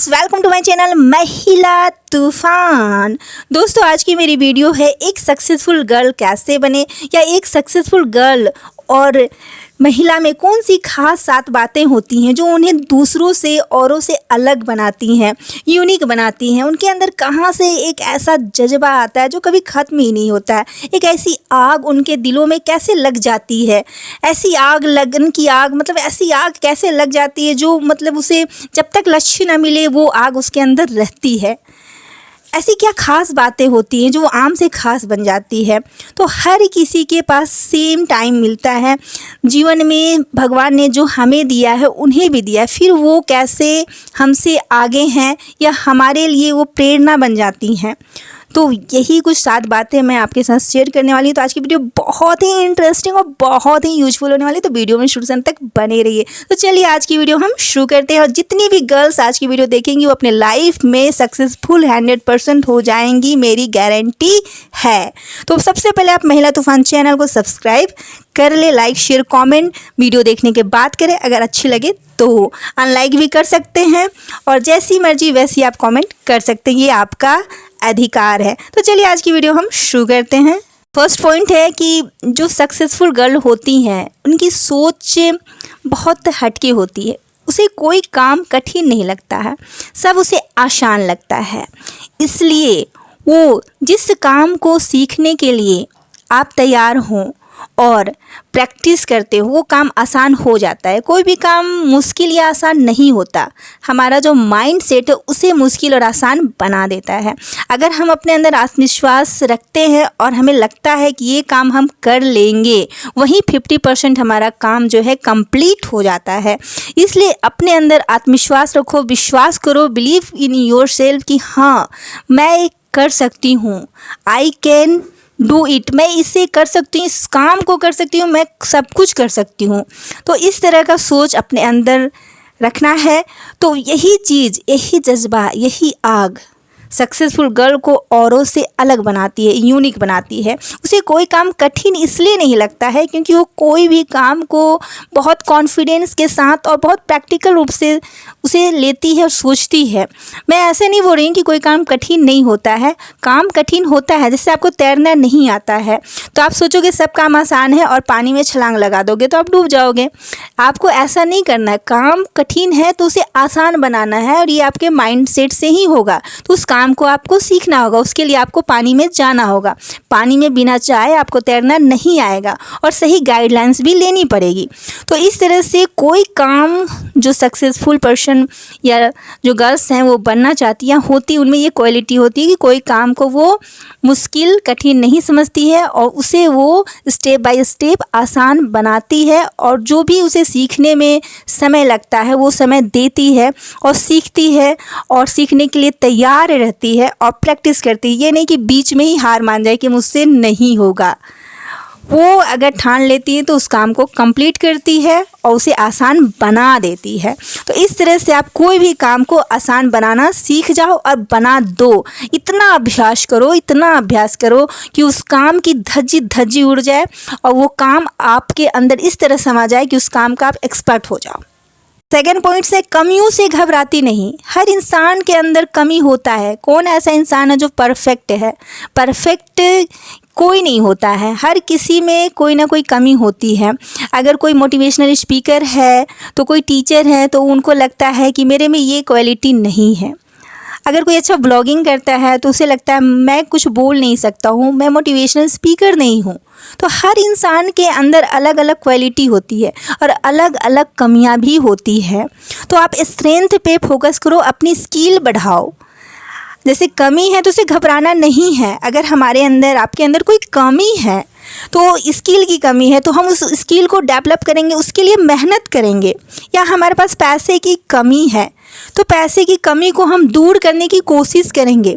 Friends, welcome to my channel महिला तूफान। दोस्तों, आज की मेरी वीडियो है एक सक्सेसफुल गर्ल कैसे बने, या एक सक्सेसफुल गर्ल और महिला में कौन सी खास 7 बातें होती हैं जो उन्हें दूसरों से, औरों से अलग बनाती हैं, यूनिक बनाती हैं। उनके अंदर कहाँ से एक ऐसा जज्बा आता है जो कभी ख़त्म ही नहीं होता है। एक ऐसी आग उनके दिलों में कैसे लग जाती है, ऐसी आग, लगन की आग, मतलब ऐसी आग कैसे लग जाती है जो मतलब उसे जब तक लक्ष्य न मिले वो आग उसके अंदर रहती है। ऐसी क्या खास बातें होती हैं जो आम से खास बन जाती है। तो हर किसी के पास सेम टाइम मिलता है जीवन में, भगवान ने जो हमें दिया है उन्हें भी दिया है। फिर वो कैसे हमसे आगे हैं या हमारे लिए वो प्रेरणा बन जाती हैं। तो यही कुछ 7 बातें मैं आपके साथ शेयर करने वाली हूँ। तो आज की वीडियो बहुत ही इंटरेस्टिंग और बहुत ही यूजफुल होने वाली है, तो वीडियो में शुरू से अंत तक बने रहिए। तो चलिए आज की वीडियो हम शुरू करते हैं। और जितनी भी गर्ल्स आज की वीडियो देखेंगी वो अपने लाइफ में सक्सेसफुल 100% हो जाएंगी, मेरी गारंटी है। तो सबसे पहले आप महिला तूफान चैनल को सब्सक्राइब कर ले, लाइक शेयर कमेंट वीडियो देखने के बाद करें। अगर अच्छी लगे तो अनलाइक भी कर सकते हैं, और जैसी मर्जी वैसी आप कमेंट कर सकते हैं, ये आपका अधिकार है। तो चलिए आज की वीडियो हम शुरू करते हैं। फर्स्ट पॉइंट है कि जो सक्सेसफुल गर्ल होती हैं उनकी सोच बहुत हटके होती है। उसे कोई काम कठिन नहीं लगता है, सब उसे आसान लगता है। इसलिए वो जिस काम को सीखने के लिए आप तैयार हों और प्रैक्टिस करते हो वो काम आसान हो जाता है। कोई भी काम मुश्किल या आसान नहीं होता, हमारा जो माइंड सेट है उसे मुश्किल और आसान बना देता है। अगर हम अपने अंदर आत्मविश्वास रखते हैं और हमें लगता है कि ये काम हम कर लेंगे, वहीं 50% हमारा काम जो है कंप्लीट हो जाता है। इसलिए अपने अंदर आत्मविश्वास रखो, विश्वास करो, बिलीव इन योर सेल्फ कि हाँ मैं कर सकती हूँ, आई कैन डू इट, मैं इसे कर सकती हूँ, इस काम को कर सकती हूँ, मैं सब कुछ कर सकती हूँ। तो इस तरह का सोच अपने अंदर रखना है। तो यही चीज़, यही जज्बा, यही आग सक्सेसफुल गर्ल को औरों से अलग बनाती है, यूनिक बनाती है। उसे कोई काम कठिन इसलिए नहीं लगता है क्योंकि वो कोई भी काम को बहुत कॉन्फिडेंस के साथ और बहुत प्रैक्टिकल रूप से उसे लेती है और सोचती है। मैं ऐसे नहीं बोल रही हूँ कि कोई काम कठिन नहीं होता है, काम कठिन होता है। जैसे आपको तैरना नहीं आता है तो आप सोचोगे सब काम आसान है और पानी में छलांग लगा दोगे तो आप डूब जाओगे। आपको ऐसा नहीं करना है, काम कठिन है तो उसे आसान बनाना है, और ये आपके माइंड सेट से ही होगा। तो उस काम को आपको सीखना होगा, उसके लिए आपको पानी में जाना होगा। पानी में बिना चाहे आपको तैरना नहीं आएगा, और सही गाइडलाइंस भी लेनी पड़ेगी। तो इस तरह से कोई काम जो सक्सेसफुल पर्सन या जो गर्ल्स हैं वो बनना चाहती हैं होती, उनमें ये क्वालिटी होती है कि कोई काम को वो मुश्किल कठिन नहीं समझती है और उसे वो स्टेप बाय स्टेप आसान बनाती है, और जो भी उसे सीखने में समय लगता है वो समय देती है और सीखती है और सीखने के लिए तैयार रहती है और प्रैक्टिस करती है। ये नहीं कि बीच में ही हार मान जाए कि मुझसे नहीं होगा। वो अगर ठान लेती है तो उस काम को कंप्लीट करती है और उसे आसान बना देती है। तो इस तरह से आप कोई भी काम को आसान बनाना सीख जाओ और बना दो। इतना अभ्यास करो, इतना अभ्यास करो कि उस काम की धज्जी धज्जी उड़ जाए और वो काम आपके अंदर इस तरह समा जाए कि उस काम का आप एक्सपर्ट हो जाओ। सेकेंड पॉइंट से, कमियों से घबराती नहीं। हर इंसान के अंदर कमी होता है। कौन ऐसा इंसान है जो परफेक्ट है? परफेक्ट कोई नहीं होता है, हर किसी में कोई ना कोई कमी होती है। अगर कोई मोटिवेशनल स्पीकर है तो कोई टीचर है तो उनको लगता है कि मेरे में ये क्वालिटी नहीं है। अगर कोई अच्छा ब्लॉगिंग करता है तो उसे लगता है मैं कुछ बोल नहीं सकता हूँ, मैं मोटिवेशनल स्पीकर नहीं हूँ। तो हर इंसान के अंदर अलग अलग क्वालिटी होती है और अलग अलग कमियाँ भी होती है। तो आप स्ट्रेंथ पे फोकस करो, अपनी स्किल बढ़ाओ। जैसे कमी है तो उसे घबराना नहीं है। अगर हमारे अंदर, आपके अंदर कोई कमी है तो स्किल की कमी है तो हम उस स्किल को डेवलप करेंगे, उसके लिए मेहनत करेंगे। या हमारे पास पैसे की कमी है तो पैसे की कमी को हम दूर करने की कोशिश करेंगे।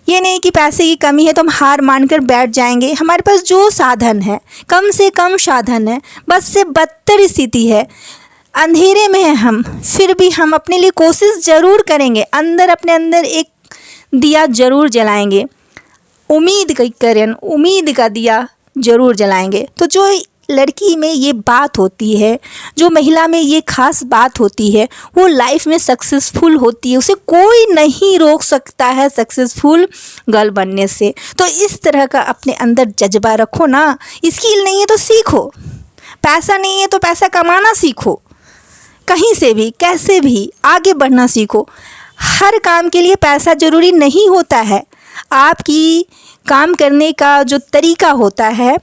ये नहीं कि पैसे की कमी है तो हम हार मानकर बैठ जाएंगे। हमारे पास जो साधन है, कम से कम साधन है, बस से बदतर स्थिति है, अंधेरे में है हम, फिर भी हम अपने लिए कोशिश ज़रूर करेंगे। अंदर, अपने अंदर एक दिया ज़रूर जलाएंगे, उम्मीद करें, उम्मीद का दिया ज़रूर जलाएंगे। तो जो लड़की में ये बात होती है, जो महिला में ये खास बात होती है, वो लाइफ में सक्सेसफुल होती है। उसे कोई नहीं रोक सकता है सक्सेसफुल गर्ल बनने से। तो इस तरह का अपने अंदर जज्बा रखो ना। स्किल नहीं है तो सीखो, पैसा नहीं है तो पैसा कमाना सीखो, कहीं से भी कैसे भी आगे बढ़ना सीखो। हर काम के लिए पैसा ज़रूरी नहीं होता है। आपकी काम करने का जो तरीका होता है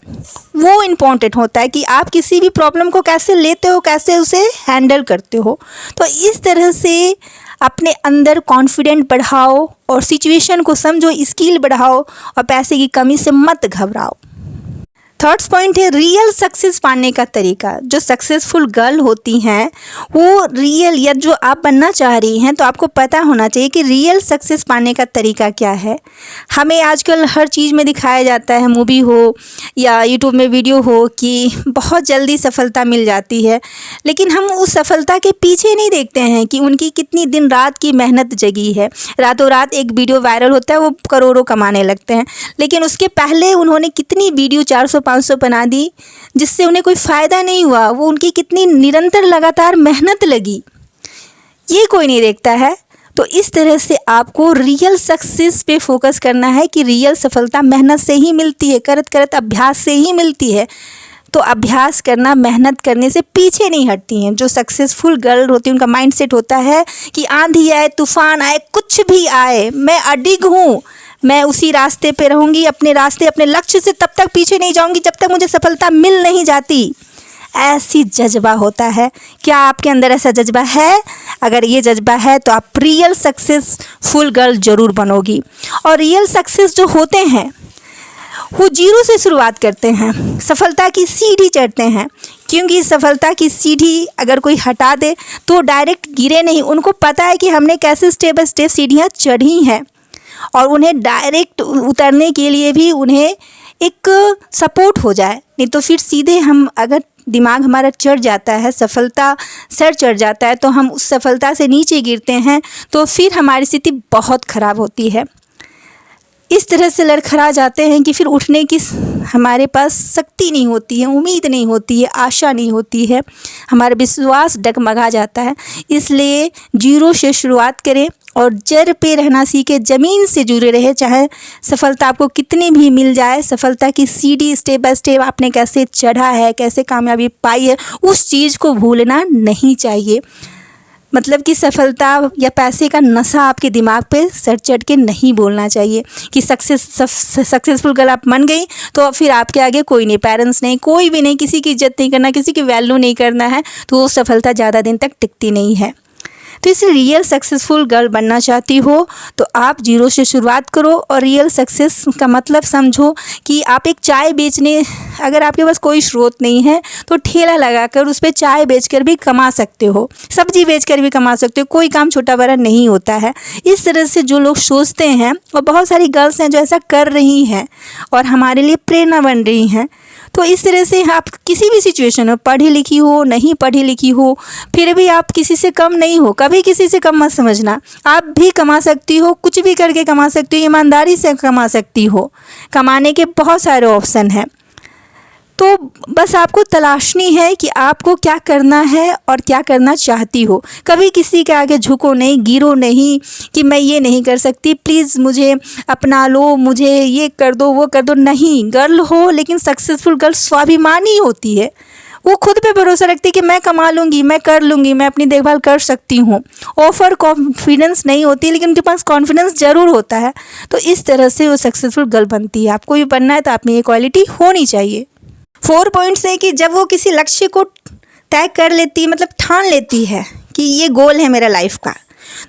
वो इम्पॉर्टेंट होता है कि आप किसी भी प्रॉब्लम को कैसे लेते हो, कैसे उसे हैंडल करते हो। तो इस तरह से अपने अंदर कॉन्फिडेंट बढ़ाओ और सिचुएशन को समझो, स्किल बढ़ाओ और पैसे की कमी से मत घबराओ। थर्ड पॉइंट है रियल सक्सेस पाने का तरीका। जो सक्सेसफुल गर्ल होती हैं वो रियल, या जो आप बनना चाह रही हैं, तो आपको पता होना चाहिए कि रियल सक्सेस पाने का तरीका क्या है। हमें आजकल हर चीज़ में दिखाया जाता है, मूवी हो या यूट्यूब में वीडियो हो, कि बहुत जल्दी सफलता मिल जाती है, लेकिन हम उस सफलता के पीछे नहीं देखते हैं कि उनकी कितनी दिन रात की मेहनत जगी है। रातों रात एक वीडियो वायरल होता है, वो करोड़ों कमाने लगते हैं, लेकिन उसके पहले उन्होंने कितनी वीडियो 400-500 बना दी जिससे उन्हें कोई फ़ायदा नहीं हुआ। वो उनकी कितनी निरंतर लगातार मेहनत लगी, ये कोई नहीं देखता है। तो इस तरह से आपको रियल सक्सेस पे फोकस करना है कि रियल सफलता मेहनत से ही मिलती है, करत करत अभ्यास से ही मिलती है। तो अभ्यास करना, मेहनत करने से पीछे नहीं हटती हैं। जो सक्सेसफुल गर्ल होती है उनका माइंडसेट होता है कि आंधी आए, तूफान आए, कुछ भी आए, मैं अडिग हूँ, मैं उसी रास्ते पे रहूँगी, अपने रास्ते, अपने लक्ष्य से तब तक पीछे नहीं जाऊँगी जब तक मुझे सफलता मिल नहीं जाती। ऐसी जज्बा होता है। क्या आपके अंदर ऐसा जज्बा है? अगर ये जज्बा है तो आप रियल सक्सेसफुल गर्ल ज़रूर बनोगी। और रियल सक्सेस जो होते हैं वो जीरो से शुरुआत करते हैं, सफलता की सीढ़ी चढ़ते हैं। क्योंकि सफलता की सीढ़ी अगर कोई हटा दे तो डायरेक्ट गिरे नहीं। उनको पता है कि हमने कैसे स्टेप बाय स्टेप सीढ़ियाँ चढ़ी हैं, और उन्हें डायरेक्ट उतरने के लिए भी उन्हें एक सपोर्ट हो जाए। नहीं तो फिर सीधे हम, अगर दिमाग हमारा चढ़ जाता है, सफलता सर चढ़ जाता है, तो हम उस सफलता से नीचे गिरते हैं, तो फिर हमारी स्थिति बहुत ख़राब होती है। इस तरह से लड़खड़ा जाते हैं कि फिर उठने की हमारे पास शक्ति नहीं होती है, उम्मीद नहीं होती है, आशा नहीं होती है, हमारा विश्वास डगमगा जाता है। इसलिए जीरो से शुरुआत करें और जड़ पे रहना सीखें, ज़मीन से जुड़े रहे। चाहे सफलता आपको कितनी भी मिल जाए, सफलता की सीढ़ी स्टेप बाय स्टेप आपने कैसे चढ़ा है, कैसे कामयाबी पाई है, उस चीज़ को भूलना नहीं चाहिए। मतलब कि सफलता या पैसे का नशा आपके दिमाग पे सर चढ़ के नहीं बोलना चाहिए कि सक्सेसफुल गर्ल आप बन गई तो फिर आपके आगे कोई नहीं, पेरेंट्स नहीं, कोई भी नहीं, किसी की इज्जत नहीं करना, किसी की वैल्यू नहीं करना है, तो वो सफलता ज़्यादा दिन तक टिकती नहीं है। तो इस रियल सक्सेसफुल गर्ल बनना चाहती हो तो आप जीरो से शुरुआत करो। और रियल सक्सेस का मतलब समझो कि आप एक चाय बेचने, अगर आपके पास कोई स्रोत नहीं है तो ठेला लगाकर उस पर चाय बेचकर भी कमा सकते हो, सब्जी बेचकर भी कमा सकते हो। कोई काम छोटा बड़ा नहीं होता है। इस तरह से जो लोग सोचते हैं, और बहुत सारी गर्ल्स हैं जो ऐसा कर रही हैं और हमारे लिए प्रेरणा बन रही हैं। तो इस तरह से आप किसी भी सिचुएशन में, पढ़ी लिखी हो, नहीं पढ़ी लिखी हो, फिर भी आप किसी से कम नहीं हो। कभी किसी से कम मत समझना। आप भी कमा सकती हो, कुछ भी करके कमा सकती हो, ईमानदारी से कमा सकती हो। कमाने के बहुत सारे ऑप्शन हैं। तो बस आपको तलाशनी है कि आपको क्या करना है और क्या करना चाहती हो। कभी किसी के आगे झुको नहीं, गिरो नहीं कि मैं ये नहीं कर सकती, प्लीज़ मुझे अपना लो, मुझे ये कर दो, वो कर दो। नहीं, गर्ल हो लेकिन सक्सेसफुल गर्ल स्वाभिमानी होती है। वो खुद पे भरोसा रखती है कि मैं कमा लूँगी, मैं कर लूँगी, मैं अपनी देखभाल कर सकती हूँ। ओवर कॉन्फिडेंस नहीं होती, लेकिन उनके पास कॉन्फिडेंस ज़रूर होता है। तो इस तरह से वो सक्सेसफुल गर्ल बनती है। आपको भी बनना है तो आप में ये क्वालिटी होनी चाहिए। 4 पॉइंट्स है कि जब वो किसी लक्ष्य को तय कर लेती है, मतलब ठान लेती है कि ये गोल है मेरा लाइफ का,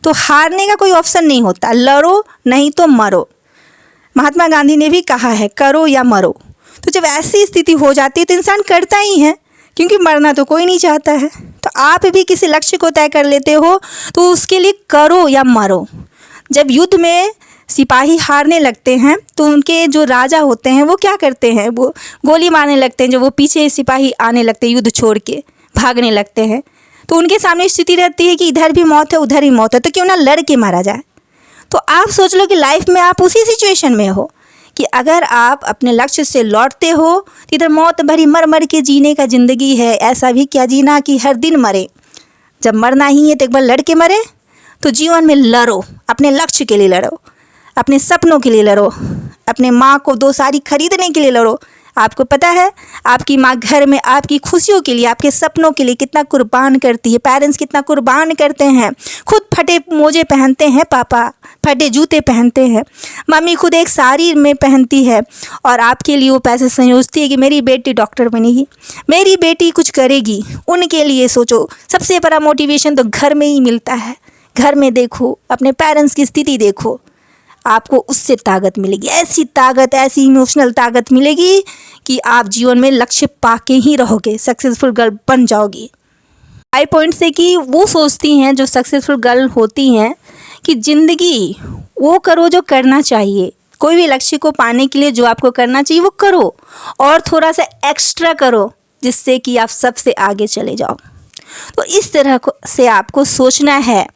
तो हारने का कोई ऑप्शन नहीं होता। लड़ो नहीं तो मरो। महात्मा गांधी ने भी कहा है, करो या मरो। तो जब ऐसी स्थिति हो जाती है तो इंसान करता ही है, क्योंकि मरना तो कोई नहीं चाहता है। तो आप भी किसी लक्ष्य को तय कर लेते हो तो उसके लिए करो या मरो। जब युद्ध में सिपाही हारने लगते हैं तो उनके जो राजा होते हैं वो क्या करते हैं, वो गोली मारने लगते हैं। जो वो पीछे सिपाही आने लगते हैं, युद्ध छोड़ के भागने लगते हैं, तो उनके सामने स्थिति रहती है कि इधर भी मौत है, उधर भी मौत है, तो क्यों ना लड़ के मारा जाए। तो आप सोच लो कि लाइफ में आप उसी सिचुएशन में हो कि अगर आप अपने लक्ष्य से लौटते हो तो इधर मौत भरी मर मर के जीने का ज़िंदगी है, ऐसा भी क्या जीना कि हर दिन मरे। जब मरना ही है तो एक बार लड़ के मरे। तो जीवन में लड़ो, अपने लक्ष्य के लिए लड़ो, अपने सपनों के लिए लड़ो, अपने माँ को 2 साड़ी खरीदने के लिए लड़ो। आपको पता है आपकी माँ घर में आपकी खुशियों के लिए, आपके सपनों के लिए कितना कुर्बान करती है। पेरेंट्स कितना कुर्बान करते हैं, खुद फटे मोजे पहनते हैं, पापा फटे जूते पहनते हैं, मम्मी खुद एक साड़ी में पहनती है और आपके लिए वो पैसे संयोजती है कि मेरी बेटी डॉक्टर बनेगी, मेरी बेटी कुछ करेगी। उनके लिए सोचो। सबसे बड़ा मोटिवेशन तो घर में ही मिलता है। घर में देखो, अपने पेरेंट्स की स्थिति देखो, आपको उससे ताकत मिलेगी। ऐसी ताकत, ऐसी इमोशनल ताकत मिलेगी कि आप जीवन में लक्ष्य पाके ही रहोगे, सक्सेसफुल गर्ल बन जाओगी। 5 पॉइंट्स है कि वो सोचती हैं जो सक्सेसफुल गर्ल होती हैं कि ज़िंदगी वो करो जो करना चाहिए। कोई भी लक्ष्य को पाने के लिए जो आपको करना चाहिए वो करो और थोड़ा सा एक्स्ट्रा करो, जिससे कि आप सबसे आगे चले जाओ। तो इस तरह से आपको सोचना है।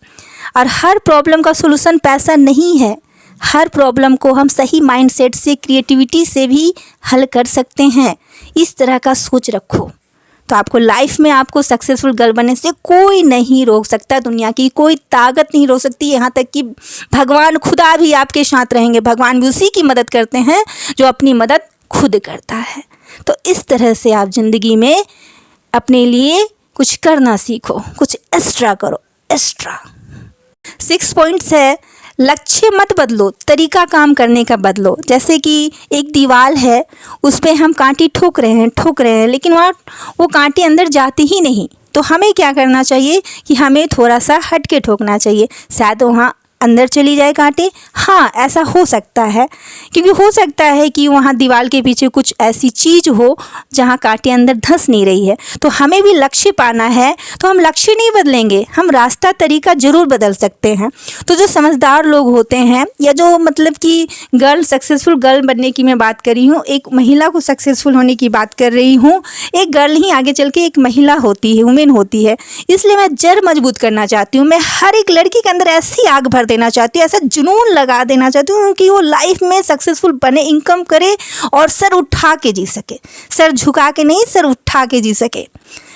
और हर प्रॉब्लम का सलूशन पैसा नहीं है। हर प्रॉब्लम को हम सही माइंडसेट से, क्रिएटिविटी से भी हल कर सकते हैं। इस तरह का सोच रखो तो आपको लाइफ में आपको सक्सेसफुल गर्ल बनने से कोई नहीं रोक सकता। दुनिया की कोई ताकत नहीं रोक सकती। यहाँ तक कि भगवान खुदा भी आपके साथ रहेंगे। भगवान भी उसी की मदद करते हैं जो अपनी मदद खुद करता है। तो इस तरह से आप ज़िंदगी में अपने लिए कुछ करना सीखो, कुछ एक्स्ट्रा करो, एक्स्ट्रा। 6 पॉइंट्स है, लक्ष्य मत बदलो, तरीका काम करने का बदलो। जैसे कि एक दीवार है, उस पर हम कांटे ठोक रहे हैं, लेकिन वहाँ वो कांटे अंदर जाते ही नहीं। तो हमें क्या करना चाहिए कि हमें थोड़ा सा हट के ठोकना चाहिए, शायद वहाँ अंदर चली जाए कांटे। हाँ, ऐसा हो सकता है, क्योंकि हो सकता है कि वहाँ दीवार के पीछे कुछ ऐसी चीज़ हो जहाँ कांटे अंदर धंस नहीं रही है। तो हमें भी लक्ष्य पाना है तो हम लक्ष्य नहीं बदलेंगे, हम रास्ता तरीका ज़रूर बदल सकते हैं। तो जो समझदार लोग होते हैं, या जो मतलब कि गर्ल, सक्सेसफुल गर्ल बनने की मैं बात कर रही हूँ, एक महिला को सक्सेसफुल होने की बात कर रही हूँ। एक गर्ल ही आगे चल के एक महिला होती है, वुमेन होती है। इसलिए मैं जड़ मजबूत करना चाहती हूँ। मैं हर एक लड़की के अंदर ऐसी आग भर देना चाहती हूँ, ऐसा जुनून लगा देना चाहती हूँ कि वो लाइफ में सक्सेसफुल बने, इनकम करे और सर उठा के जी सके। सर झुका के नहीं, सर उठा के जी सके।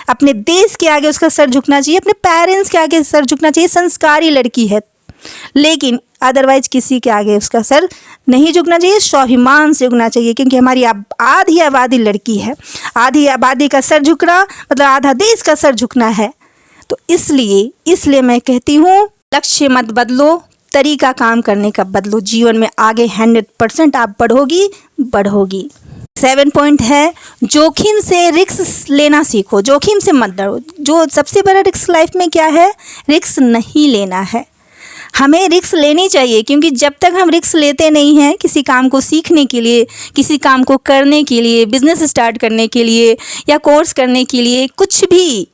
अपने देश के आगे उसका सर झुकना चाहिए, अपने पेरेंट्स के आगे सर झुकना चाहिए। संस्कारी लड़की है, लेकिन अदरवाइज किसी के आगे उसका सर नहीं झुकना चाहिए, स्वाभिमान से झुकना चाहिए। क्योंकि हमारी आधी आबादी लड़की है। आधी आबादी का सर झुकना मतलब आधा देश का सर झुकना है। तो इसलिए मैं कहती हूँ, लक्ष्य मत बदलो, तरीका काम करने का बदलो। जीवन में आगे 100% आप बढ़ोगी। 7 पॉइंट है, जोखिम से रिस्क लेना सीखो, जोखिम से मत डरो। जो सबसे बड़ा रिस्क लाइफ में क्या है? रिस्क नहीं लेना है। हमें रिस्क लेनी चाहिए, क्योंकि जब तक हम रिस्क लेते नहीं हैं किसी काम को सीखने के लिए, किसी काम को करने के लिए, बिजनेस स्टार्ट करने के लिए या कोर्स करने के लिए, कुछ भी,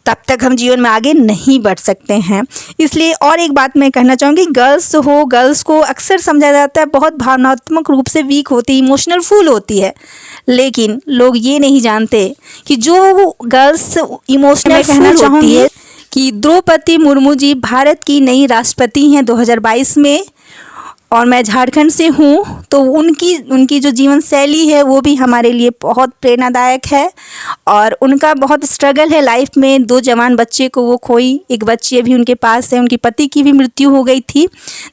तब तक हम जीवन में आगे नहीं बढ़ सकते हैं। इसलिए और एक बात मैं कहना चाहूँगी, गर्ल्स को अक्सर समझा जाता है बहुत भावनात्मक रूप से वीक होती है, इमोशनल फुल होती है। लेकिन लोग ये नहीं जानते कि जो गर्ल्स इमोशनल फुल होती है कि द्रौपदी मुर्मू जी भारत की नई राष्ट्रपति हैं 2022 में, और मैं झारखंड से हूँ। तो उनकी जो जीवन शैली है वो भी हमारे लिए बहुत प्रेरणादायक है। और उनका बहुत स्ट्रगल है लाइफ में। 2 जवान बच्चे को वो खोई, एक बच्ची अभी उनके पास है, उनके पति की भी मृत्यु हो गई थी।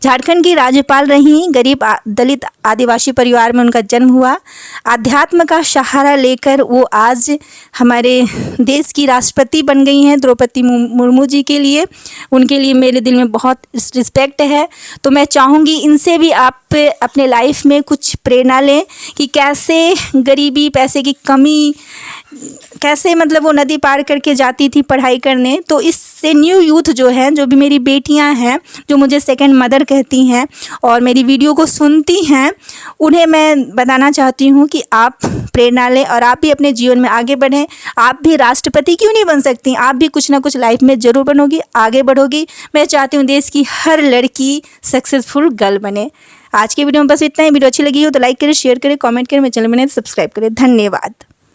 झारखंड की राज्यपाल रहीं, गरीब दलित आदिवासी परिवार में उनका जन्म हुआ। अध्यात्म का सहारा लेकर वो आज हमारे देश की राष्ट्रपति बन गई हैं। द्रौपदी मुर्मू जी के लिए, उनके लिए मेरे दिल में बहुत रिस्पेक्ट है। तो मैं चाहूँगी इनसे भी आप अपने लाइफ में कुछ प्रेरणा लें कि कैसे गरीबी, पैसे की कमी, कैसे मतलब वो नदी पार करके जाती थी पढ़ाई करने। तो इससे न्यू यूथ जो है, जो भी मेरी बेटियां हैं, जो मुझे सेकंड मदर कहती हैं और मेरी वीडियो को सुनती हैं, उन्हें मैं बताना चाहती हूँ कि आप प्रेरणा लें और आप भी अपने जीवन में आगे बढ़ें। आप भी राष्ट्रपति क्यों नहीं बन सकती? आप भी कुछ ना कुछ लाइफ में ज़रूर बनोगी, आगे बढ़ोगी। मैं चाहती हूँ देश की हर लड़की सक्सेसफुल गर्ल बने। आज की वीडियो में बस इतना ही। वीडियो अच्छी लगी हो तो लाइक करें, शेयर करें, कमेंट करें, मेरे चैनल में सब्सक्राइब करें। धन्यवाद।